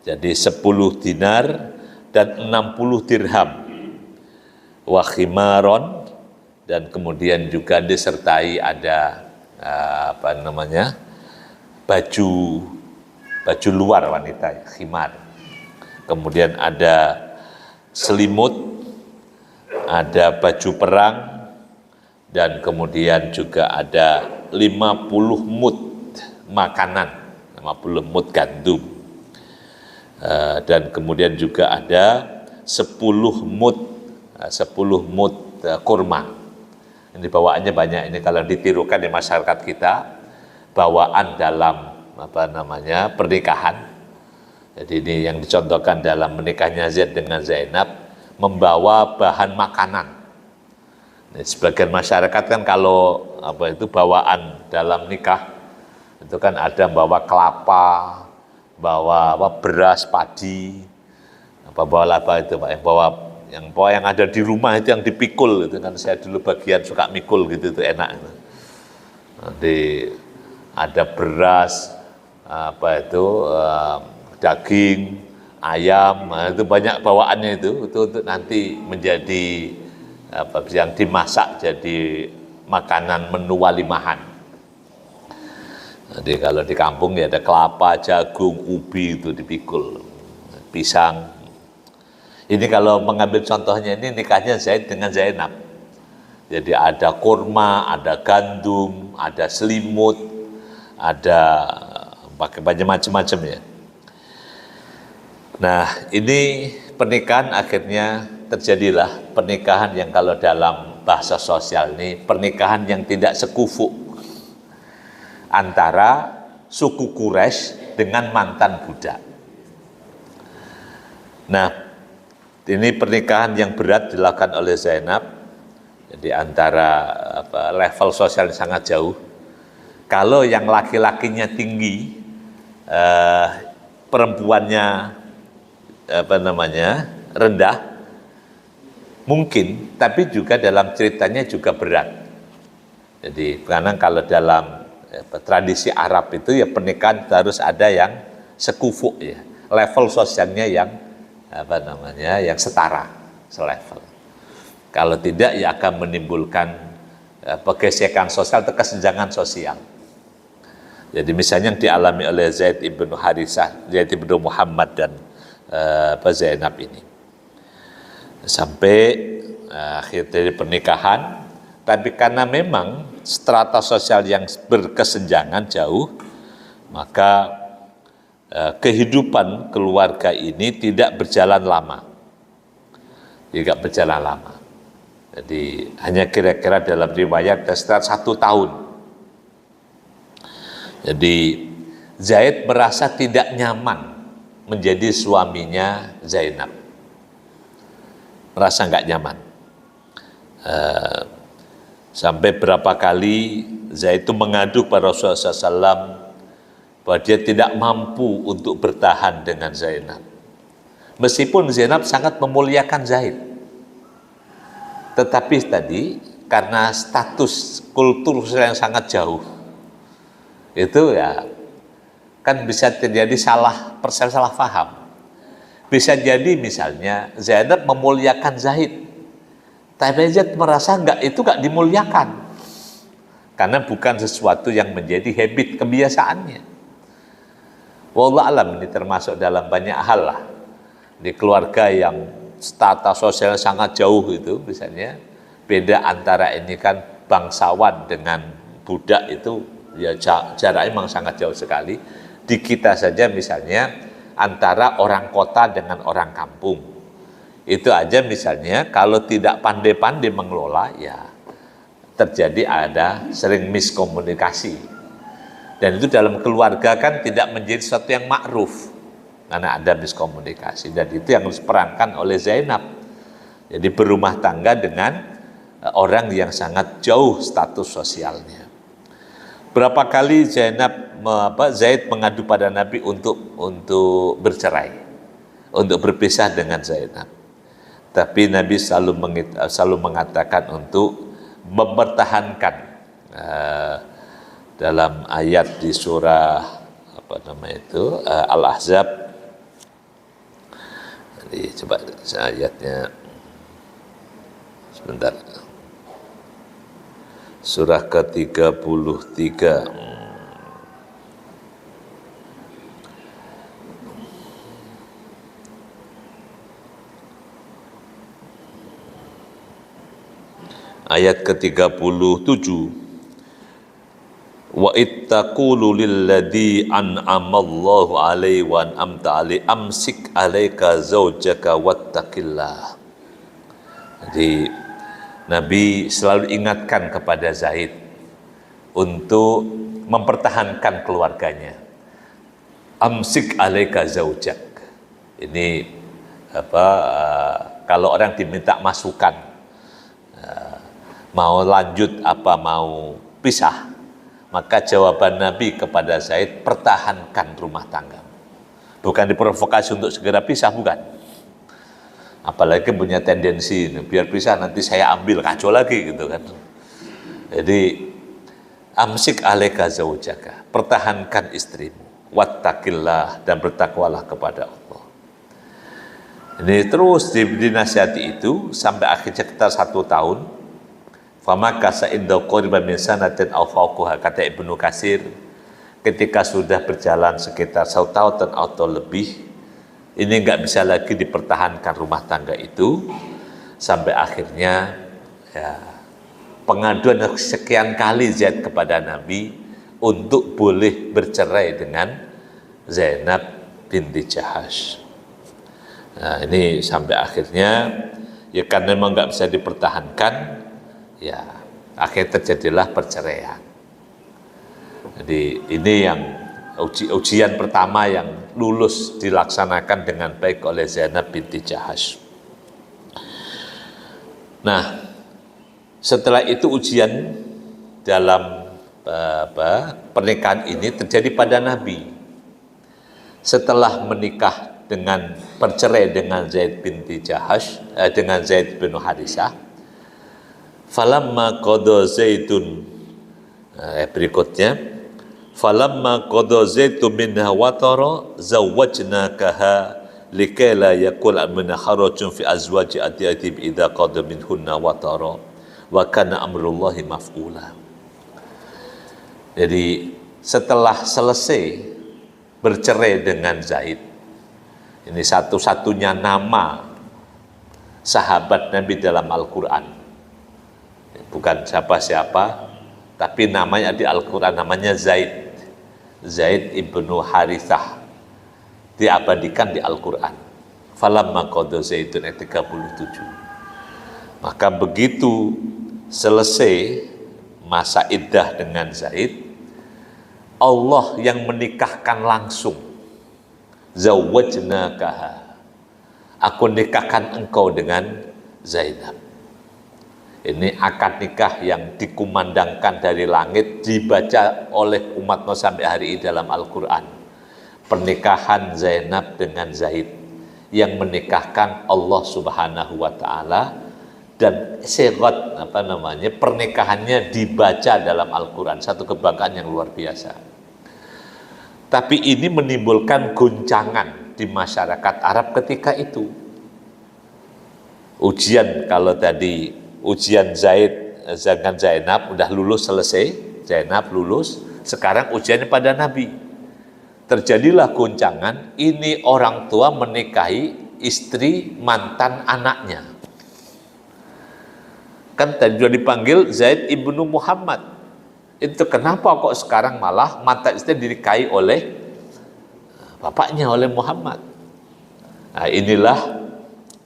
Jadi 10 dinar dan 60 dirham. Wa khimaron, dan kemudian juga disertai ada baju luar wanita, khimar. Kemudian ada selimut, ada baju perang, dan kemudian juga ada 50 mud makanan, 50 mud gandum. Dan kemudian juga ada 10 mud kurma. Ini bawaannya banyak. Ini kalau ditirukan di masyarakat kita, bawaan dalam pernikahan. Jadi ini yang dicontohkan dalam menikahnya Zaid dengan Zainab, membawa bahan makanan. Nah, sebagian masyarakat kan kalau bawaan dalam nikah itu kan ada bawa kelapa, bawa beras, padi, bawa apa itu Pak, yang ada di rumah itu yang dipikul itu kan. Saya dulu bagian suka mikul gitu, itu enak. Nanti ada beras, daging, ayam, itu banyak bawaannya itu untuk nanti menjadi yang dimasak jadi makanan menu walimahan. Jadi kalau di kampung ya ada kelapa, jagung, ubi itu dipikul, pisang. Ini kalau mengambil contohnya, ini nikahnya Zaid dengan Zainab. Jadi ada kurma, ada gandum, ada selimut, ada macam-macam ya. Nah, ini pernikahan akhirnya terjadilah pernikahan yang kalau dalam bahasa sosial ini pernikahan yang tidak sekufu antara suku Quraisy dengan mantan budak. Nah, ini pernikahan yang berat dilakukan oleh Zainab. Jadi antara level sosial yang sangat jauh. Kalau yang laki-lakinya tinggi, perempuannya rendah, mungkin, tapi juga dalam ceritanya juga berat. Jadi karena kalau dalam tradisi Arab itu ya pernikahan harus ada yang sekufu ya, level sosialnya yang yang setara, selevel. Kalau tidak ya akan menimbulkan pergesekan sosial atau kesenjangan sosial. Jadi misalnya yang dialami oleh Zaid ibnu Harithah, Zaid ibnu Muhammad dan Zainab ini. Sampai akhir dari pernikahan, tapi karena memang strata sosial yang berkesenjangan jauh, maka kehidupan keluarga ini tidak berjalan lama. Tidak berjalan lama. Jadi hanya kira-kira dalam riwayat sekitar 1 tahun. Jadi Zaid merasa tidak nyaman menjadi suaminya Zainab, merasa nggak nyaman. Sampai berapa kali Zaid itu mengadu pada Rasulullah SAW bahwa dia tidak mampu untuk bertahan dengan Zainab. Meskipun Zainab sangat memuliakan Zaid, tetapi tadi karena status kultur yang sangat jauh, itu ya kan bisa terjadi salah paham. Bisa jadi misalnya Zainab memuliakan Zaid, tapi Zaid merasa itu nggak dimuliakan karena bukan sesuatu yang menjadi habit kebiasaannya. Wallahu alam, ini termasuk dalam banyak hal lah. Di keluarga yang status sosial sangat jauh itu, misalnya beda antara ini kan bangsawan dengan budak itu ya jaraknya memang sangat jauh sekali. Di kita saja misalnya antara orang kota dengan orang kampung, itu aja misalnya kalau tidak pandai-pandai mengelola ya terjadi ada sering miskomunikasi, dan itu dalam keluarga kan tidak menjadi sesuatu yang ma'ruf karena ada miskomunikasi, dan itu yang diperankan oleh Zainab. Jadi berumah tangga dengan orang yang sangat jauh status sosialnya. Berapa kali Zaid mengadu pada Nabi untuk bercerai, untuk berpisah dengan Zainab. Tapi Nabi selalu mengatakan untuk mempertahankan, dalam ayat di surah Al-Ahzab. Jadi coba ayatnya sebentar. Surah ke-33. Ayat ke-37. Wa ittaqulu lilladzi an'amallahu alaihi wa an'amta alaihi amsik alaika zaujaka wattaqillah. Jadi Nabi selalu ingatkan kepada Zaid untuk mempertahankan keluarganya. Amsik alaika zaujak. Ini kalau orang diminta masukan, mau lanjut apa mau pisah, maka jawaban Nabi kepada Zaid, pertahankan rumah tangga. Bukan diprovokasi untuk segera pisah, bukan. Apalagi punya tendensi biar pisah nanti saya ambil, kacau lagi gitu kan. Jadi amsik alaika zaujaka, pertahankan istrimu, wattaqillah, dan bertakwalah kepada Allah. Ini terus dinasihati itu sampai akhirnya kita 1 tahun. Famakasa inda qariban min sanatin aw fawqaha, kata Ibnu Katsir, ketika sudah berjalan sekitar 1 tahun atau lebih, ini nggak bisa lagi dipertahankan rumah tangga itu, sampai akhirnya ya, pengaduan sekian kali Zaid kepada Nabi untuk boleh bercerai dengan Zainab binti Jahash. Nah, ini sampai akhirnya ya karena memang nggak bisa dipertahankan, ya akhirnya terjadilah perceraian. Jadi ini yang ujian pertama yang lulus dilaksanakan dengan baik oleh Zainab binti Jahash. Nah, setelah itu ujian dalam pernikahan ini terjadi pada Nabi. Setelah menikah dengan bercerai dengan Zaid binti Jahash, dengan Zaid bin Harithah, falamma qada Zaidun, berikutnya, falamma qada Zaidun minha watara zawwajnakaha likai la yakul minha harajun fi azwaji adiyatib idza qada minhunna watara wa kana amrullahi maf'ula. Jadi setelah selesai bercerai dengan Zaid, ini satu-satunya nama sahabat Nabi dalam Al-Quran, bukan siapa-siapa, tapi namanya di Al-Quran namanya Zaid, Zaid ibnu Harithah, diabadikan di Al-Quran. Falamma qada Zaidun ayat 37. Maka begitu selesai masa iddah dengan Zaid, Allah yang menikahkan langsung. Zawwajnakaha, aku nikahkan engkau dengan Zainab. Ini akad nikah yang dikumandangkan dari langit, dibaca oleh umat Nabi sampai hari ini dalam Al-Quran. Pernikahan Zainab dengan Zaid, yang menikahkan Allah Subhanahu wa Ta'ala, dan sirat pernikahannya dibaca dalam Al-Quran. Satu kebanggaan yang luar biasa. Tapi ini menimbulkan goncangan di masyarakat Arab ketika itu. Ujian, kalau tadi ujian Zaid dengan Zainab udah lulus, selesai, Zainab lulus, sekarang ujiannya pada Nabi. Terjadilah goncangan, ini orang tua menikahi istri mantan anaknya. Kan tadi sudah dipanggil Zaid ibnu Muhammad. Itu kenapa kok sekarang malah mantan istri dinikahi oleh bapaknya, oleh Muhammad? Nah, inilah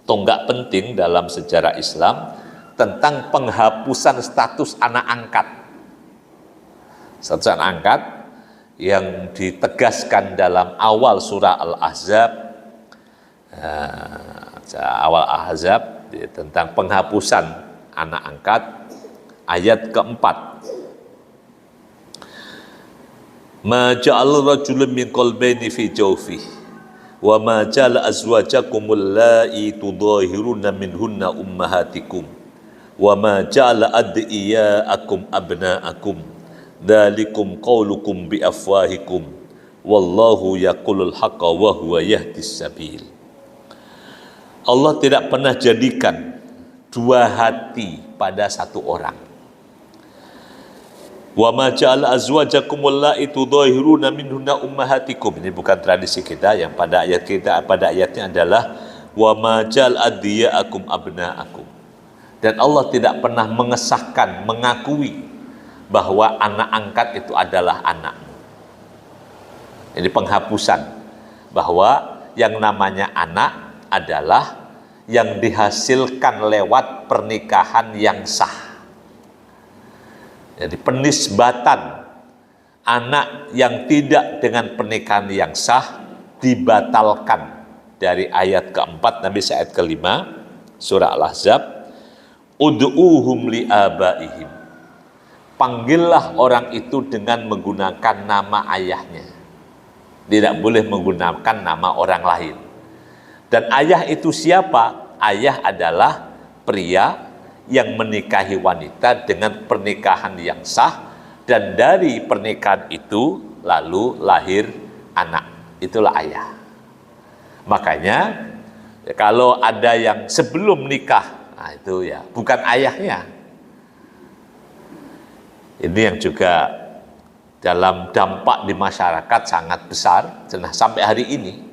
tonggak penting dalam sejarah Islam tentang penghapusan status anak angkat. Status anak angkat yang ditegaskan dalam awal surah Al-Ahzab, tentang penghapusan anak angkat, ayat keempat. Ma ja'al rajulun min qalbayni fi jawfihi wa ma ja'ala azwajakum allati tudahiruna minhunna ummahatikum wa ma ja'ala ad'iyaakum abna'akum dzalikum qaulukum bi afwahikum wallahu yaqulul haqqa wa huwa yahdis sabil. Allah tidak pernah jadikan dua hati pada satu orang. Wa ma ja'ala azwajakum allati tudahiruna minhunna ummahatikum. Ini bukan tradisi kita, yang pada ayatnya adalah wa ma ja'ala ad'iyaakum abna'akum. Dan Allah tidak pernah mengesahkan, mengakui bahwa anak angkat itu adalah anakmu. Ini penghapusan bahwa yang namanya anak adalah yang dihasilkan lewat pernikahan yang sah. Jadi penisbatan anak yang tidak dengan pernikahan yang sah dibatalkan dari ayat keempat Nabi ayat kelima surah Al-Ahzab. Ud'uhum li'abaihim, panggillah orang itu dengan menggunakan nama ayahnya, tidak boleh menggunakan nama orang lain. Dan ayah itu siapa? Ayah adalah pria yang menikahi wanita dengan pernikahan yang sah, dan dari pernikahan itu lalu lahir anak, itulah ayah. Makanya kalau ada yang sebelum nikah, nah itu ya bukan ayahnya. Ini yang juga dalam dampak di masyarakat sangat besar. Nah, sampai hari ini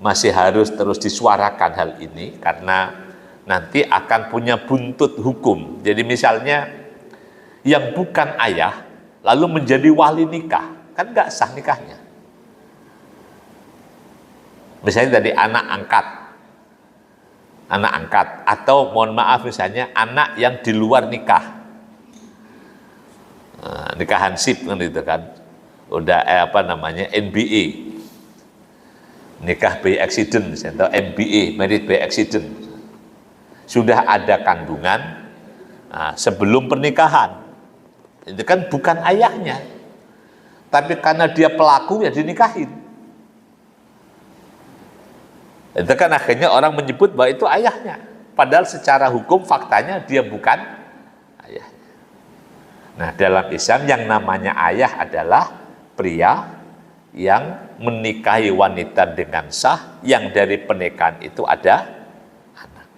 masih harus terus disuarakan hal ini, karena nanti akan punya buntut hukum. Jadi misalnya yang bukan ayah lalu menjadi wali nikah, kan nggak sah nikahnya. Misalnya dari anak angkat, atau mohon maaf misalnya anak yang di luar nikah, nikahan sip kan itu kan, udah NBA, nikah by accident atau MBA, married by accident, sudah ada kandungan sebelum pernikahan, itu kan bukan ayahnya, tapi karena dia pelaku ya dinikahin. Itu kan akhirnya orang menyebut bahwa itu ayahnya, padahal secara hukum faktanya dia bukan ayahnya. Nah, dalam Islam yang namanya ayah adalah pria yang menikahi wanita dengan sah, yang dari pernikahan itu ada anak.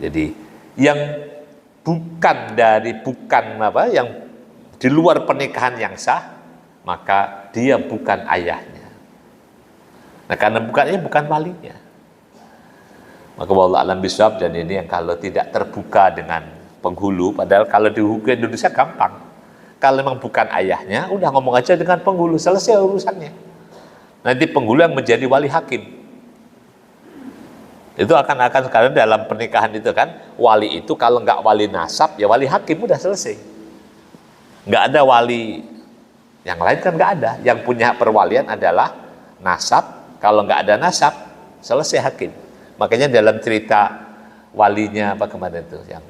Jadi yang yang di luar pernikahan yang sah, maka dia bukan ayahnya. Nah, karena bukan walinya. Maka wallahu a'lam bishawab, dan ini yang kalau tidak terbuka dengan penghulu, padahal kalau di hukum Indonesia gampang. Kalau memang bukan ayahnya, udah ngomong aja dengan penghulu, selesai urusannya. Nanti penghulu yang menjadi wali hakim. Itu akan sekarang dalam pernikahan itu kan, wali itu kalau nggak wali nasab, ya wali hakim, udah selesai. Nggak ada wali yang lain kan nggak ada. Yang punya hak perwalian adalah nasab. Kalau nggak ada nasab, selesai hakim. Makanya dalam cerita walinya apa kemarin itu, yang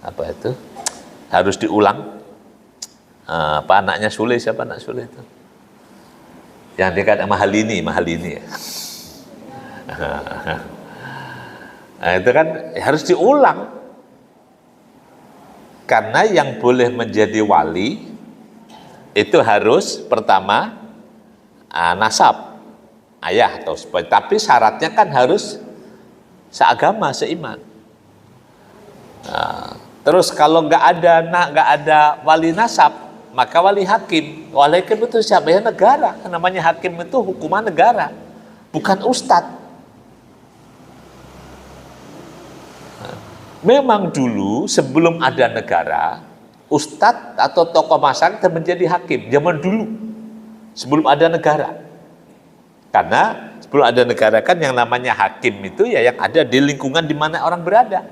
apa itu harus diulang. Apa anaknya Sule, siapa anak Sule itu? Yang dekat sama Mahalini ya. Nah, itu kan harus diulang. Karena yang boleh menjadi wali itu harus pertama nasab, ayah atau sebagainya. Tapi syaratnya kan harus seagama, seiman. Nah, terus kalau nggak ada wali nasab, maka wali hakim. Wali hakim itu siapa? Ya negara. Namanya hakim itu hukuman negara, bukan ustadz. Memang dulu sebelum ada negara, ustadz atau tokoh masyarakat menjadi hakim. Zaman dulu, sebelum ada negara. Karena sebelum ada negara kan yang namanya hakim itu ya yang ada di lingkungan di mana orang berada.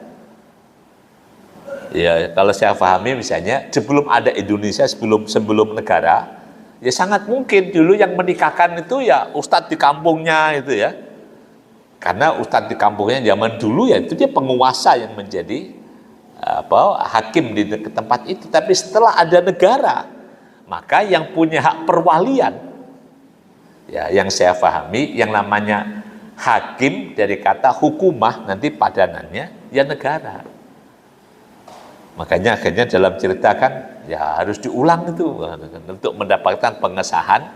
Ya kalau saya pahami misalnya sebelum ada Indonesia, sebelum negara, ya sangat mungkin dulu yang menikahkan itu ya ustadz di kampungnya itu ya. Karena ustadz di kampungnya zaman dulu ya itu dia penguasa yang menjadi hakim di tempat itu. Tapi setelah ada negara, maka yang punya hak perwalian, ya yang saya pahami yang namanya hakim dari kata hukumah nanti padanannya ya negara. Makanya akhirnya dalam cerita kan ya harus diulang itu untuk mendapatkan pengesahan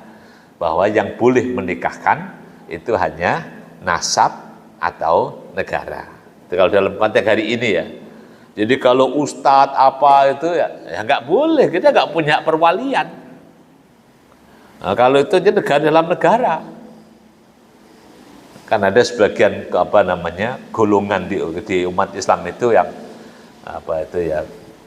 bahwa yang boleh menikahkan itu hanya nasab atau negara. Itu kalau dalam konteks hari ini ya. Jadi kalau ustadz apa itu ya nggak boleh, kita nggak punya perwalian. Nah, kalau itu aja negara dalam negara. Kan ada sebagian golongan di umat Islam itu yang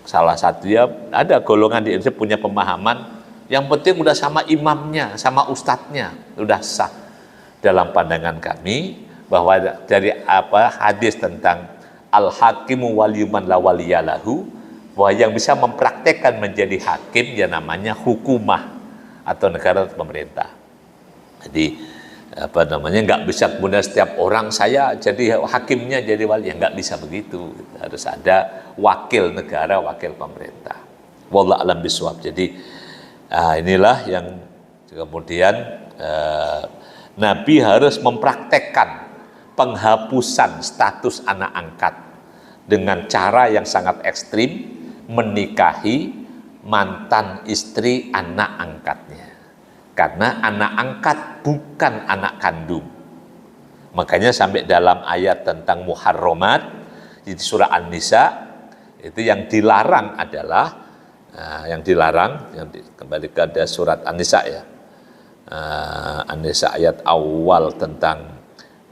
salah satu ya ada golongan di Indonesia punya pemahaman yang penting udah sama imamnya, sama ustadznya, udah sah. Dalam pandangan kami bahwa dari hadis tentang al-hakimu waliyuman la waliyalahu, bahwa yang bisa mempraktekkan menjadi hakim ya namanya hukumah atau negara atau pemerintah. Jadi nggak bisa kemudian setiap orang saya jadi hakimnya jadi wali, ya nggak bisa begitu. Harus ada wakil negara, wakil pemerintah. Wallahu a'lam bishawab. Jadi inilah yang kemudian Nabi harus mempraktekkan penghapusan status anak angkat dengan cara yang sangat ekstrim, menikahi mantan istri anak angkatnya. Karena anak angkat bukan anak kandung. Makanya sampai dalam ayat tentang muharramat di surah An-Nisa itu yang dilarang adalah kembali ke surat An-Nisa ya. An-Nisa ayat awal tentang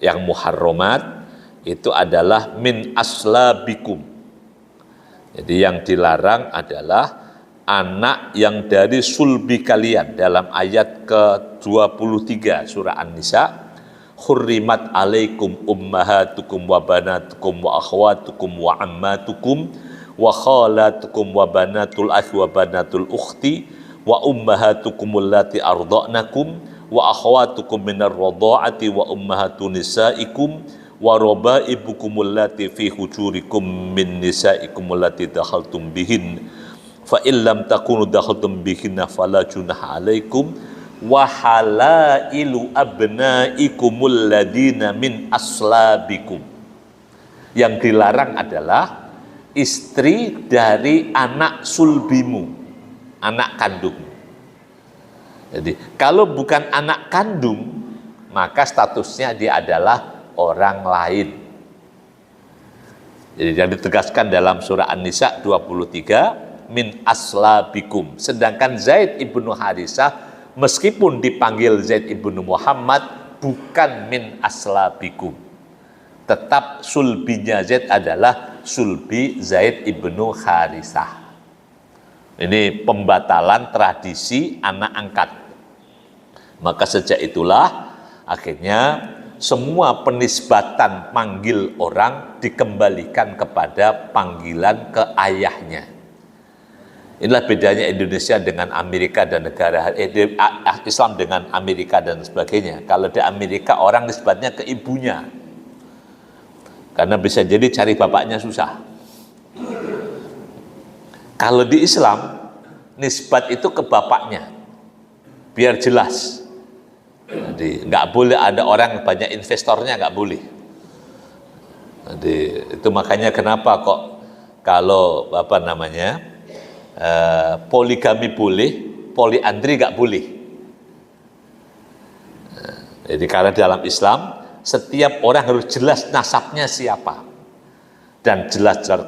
yang muharramat itu adalah min aslabikum. Jadi yang dilarang adalah anak yang dari sulbi kalian. Dalam ayat ke-23 surah An-Nisa, hurrimat alaikum ummahatukum wa banatukum wa akhwatukum wa ammatukum wa khalatukum wa banatul akhi wa banatul ukhti wa ummahatukum allati arda'nakum wa akhwatukum minar radha'ati wa ummahatu nisaikum wa rabaibukum allati fi hujurikum min nisaikum allati dakhaltum bihin fa illam takunu dakhaltum bihinna fala junaha alaikum wa halailu abnaikumul ladina min aslabikum. Yang dilarang adalah istri dari anak sulbimu, anak kandung. Jadi kalau bukan anak kandung, maka statusnya dia adalah orang lain. Jadi yang ditegaskan dalam surah An-Nisa 23, min aslabikum. Sedangkan Zaid ibnu Harisah meskipun dipanggil Zaid ibnu Muhammad bukan min aslabikum. Tetap sulbinya Zaid adalah sulbi Zaid ibnu Harisah. Ini pembatalan tradisi anak angkat. Maka sejak itulah akhirnya semua penisbatan panggil orang dikembalikan kepada panggilan ke ayahnya. Inilah bedanya Indonesia dengan Amerika dan negara Islam dengan Amerika dan sebagainya. Kalau di Amerika orang nisbatnya ke ibunya, karena bisa jadi cari bapaknya susah. Kalau di Islam nisbat itu ke bapaknya, biar jelas. Jadi nggak boleh ada orang banyak investornya, nggak boleh. Jadi itu makanya kenapa kok kalau poligami boleh, poliandri nggak boleh. Jadi karena dalam Islam setiap orang harus jelas nasabnya siapa, dan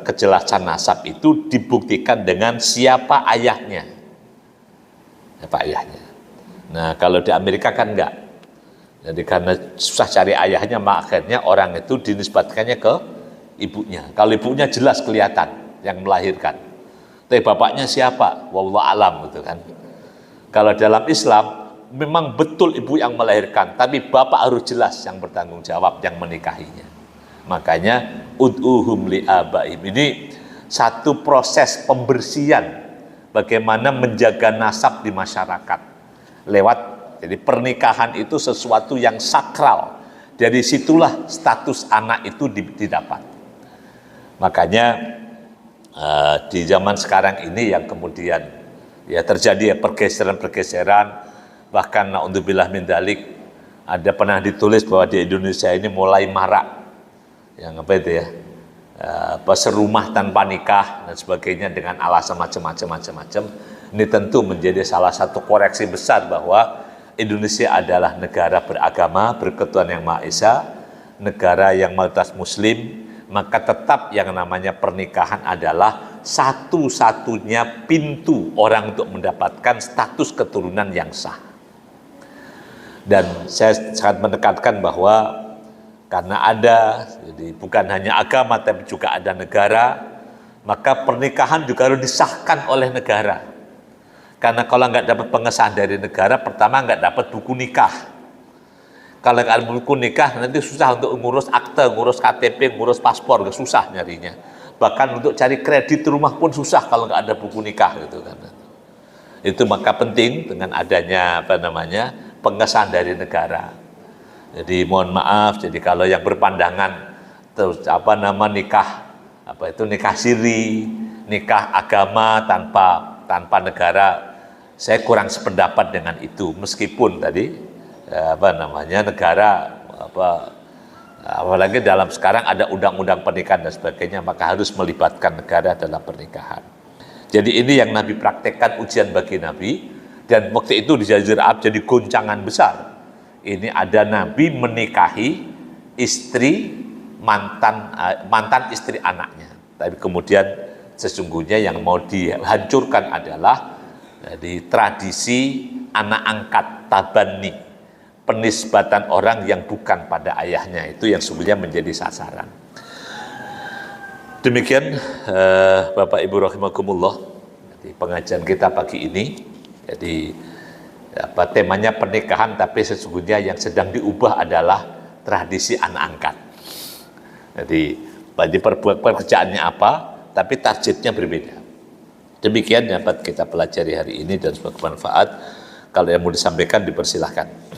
kejelasan nasab itu dibuktikan dengan siapa ayahnya. Nah kalau di Amerika kan enggak. Jadi karena susah cari ayahnya, makanya orang itu dinisbatkannya ke ibunya. Kalau ibunya jelas kelihatan yang melahirkan. Tapi bapaknya siapa? Wallahu alam gitu kan. Kalau dalam Islam memang betul ibu yang melahirkan, tapi bapak harus jelas yang bertanggung jawab yang menikahinya. Makanya ud'uhum li abaihim. Ini satu proses pembersihan bagaimana menjaga nasab di masyarakat. Jadi pernikahan itu sesuatu yang sakral. Dari situlah status anak itu didapat. Makanya di zaman sekarang ini yang kemudian ya terjadi pergeseran, bahkan naudzubillah min dzalik, ada pernah ditulis bahwa di Indonesia ini mulai marak yang serumah tanpa nikah dan sebagainya dengan alasan macam-macam. Ini tentu menjadi salah satu koreksi besar bahwa Indonesia adalah negara beragama, berketuhanan yang Maha Esa, negara yang mayoritas Muslim. Maka tetap yang namanya pernikahan adalah satu-satunya pintu orang untuk mendapatkan status keturunan yang sah. Dan saya sangat menekankan bahwa karena jadi bukan hanya agama tapi juga ada negara, maka pernikahan juga harus disahkan oleh negara. Karena kalau nggak dapat pengesahan dari negara, pertama nggak dapat buku nikah. Kalau nggak ada buku nikah, nanti susah untuk ngurus akte, ngurus KTP, ngurus paspor, susah nyarinya. Bahkan untuk cari kredit rumah pun susah kalau nggak ada buku nikah gitu kan. Itu maka penting dengan adanya pengesahan dari negara. Jadi mohon maaf, jadi kalau yang berpandangan terus nikah siri, nikah agama tanpa negara, saya kurang sependapat dengan itu. Meskipun tadi negara apalagi dalam sekarang ada undang-undang pernikahan dan sebagainya, maka harus melibatkan negara dalam pernikahan. Jadi ini yang Nabi praktekkan, ujian bagi Nabi, dan waktu itu di Jazirah Arab jadi goncangan besar. Ini ada Nabi menikahi istri mantan istri anaknya, tapi kemudian sesungguhnya yang mau dihancurkan adalah di tradisi anak angkat, tabanni, penisbatan orang yang bukan pada ayahnya, itu yang sebenarnya menjadi sasaran. Demikian Bapak Ibu rahimakumullah, jadi pengajian kita pagi ini. Jadi temanya pernikahan, tapi sesungguhnya yang sedang diubah adalah tradisi anak angkat. Jadi pekerjaannya apa, tapi targetnya berbeda. Demikian dapat kita pelajari hari ini dan semoga bermanfaat. Kalau yang mau disampaikan dipersilahkan.